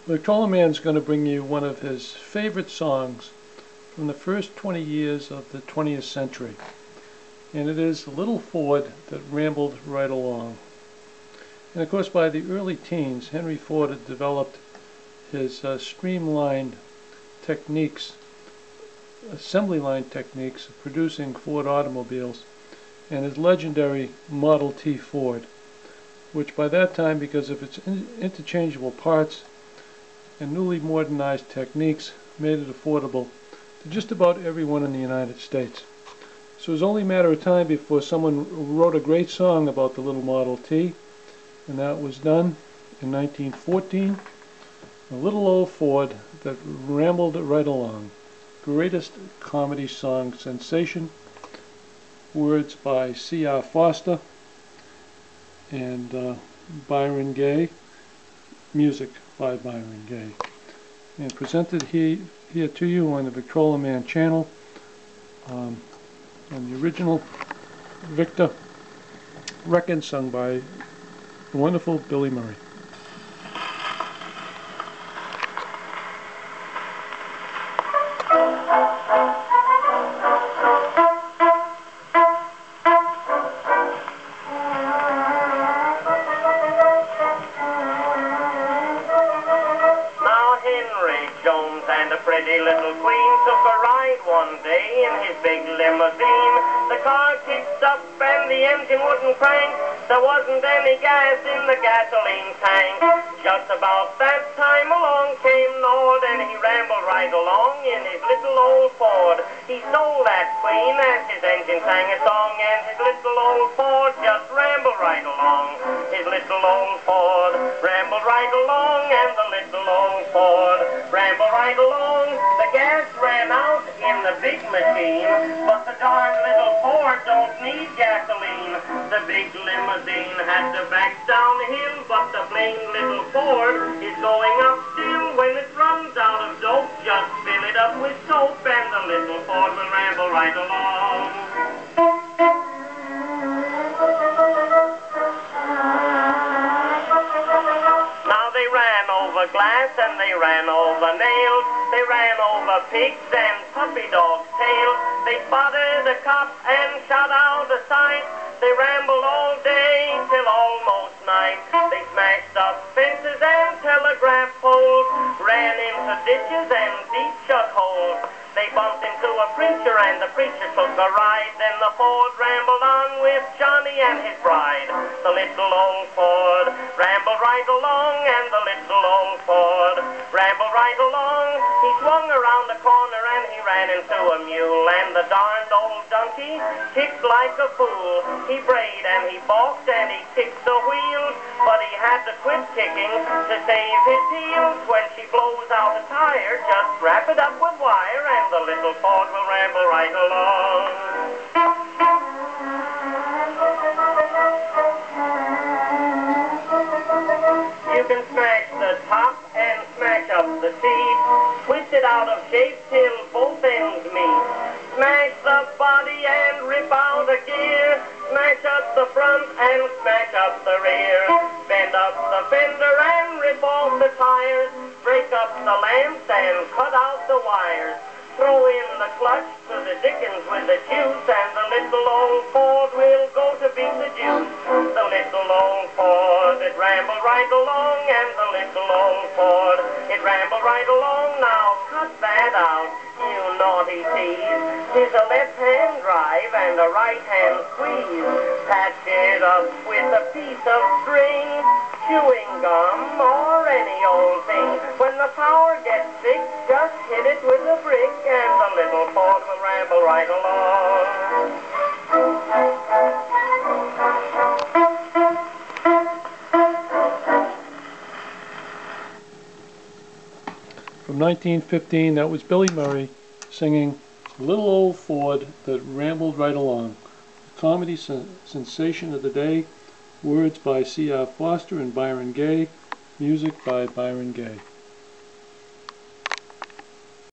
Victrola Man's going to bring you one of his favorite songs from the first 20 years of the 20th century. And it is Little Ford That Rambled Right Along. And of course by the early teens, Henry Ford had developed his streamlined techniques, assembly line techniques of producing Ford automobiles, and his legendary Model T Ford, which by that time, because of its interchangeable parts and newly modernized techniques, made it affordable to just about everyone in the United States. So it was only a matter of time before someone wrote a great song about the little Model T, and that was done in 1914. A little old Ford that rambled right along. Greatest comedy song sensation. Words by C.R. Foster and Byron Gay. Music by Byron Gay. And presented here to you on the Victrola Man channel. On the original Victor record sung by the wonderful Billy Murray. And a pretty little queen took a ride one day in his big limousine. The car kicked up and the engine wouldn't crank. There wasn't any gas in the gasoline tank. Just about that time along came Nord, and he rambled right along in his little old Ford. He stole that queen as his engine sang a song, and his little old Ford just rambled right along. His little old Ford rambled right along, and the little old Ford rambled right along. The gas ran out in the big machine, but the darn little Ford don't need gasoline. The big limousine had to back down the hill, but the plain little Ford is going up still. When it runs out of dope, just fill it up with soap, and the little Ford will ramble right along. Over glass and they ran over nails. They ran over pigs and puppy dogs' tails. They spotted a cop and shot out a sight. They rambled all day till almost night. They smashed up fences and telegraph poles, ran into ditches and deep shut holes. They bumped into a preacher and the preacher took a ride. Then the Ford rambled on with Johnny and his bride. The little old Ford rambled right along, and the little old Ford rambled right along. He swung around the corner and he ran into a mule, and the darned old donkey kicked like a fool. He brayed and he balked and he kicked the wheels, but he had to quit kicking to save his heels. When she blows out a tire, just wrap it up with wire, and the little Ford will ramble right along. You can smash the top and smash up the seat, twist it out of shape till both ends meet. Smash the body and rip out a gear, smash up the front and smash up the rear. Bend up the fender and rip off the tires, break up the lamps and cut out the wires. Throw in the clutch to the dickens with the juice, and the little old Ford will go to beat the juice. The little old Ford, it rambled right along, and the little old Ford, it rambled right along. Now cut that out, you naughty tease. 'Tis a left-hand drive and a right-hand squeeze. Patch it up with a piece of string, chewing gum, or any old thing. When the power gets sick, just hit it with a brick, and the little Ford will ramble right along. From 1915, that was Billy Murray singing Little Old Ford That Rambled Right Along. A comedy sensation of the day. Words by C.R. Foster and Byron Gay. Music by Byron Gay.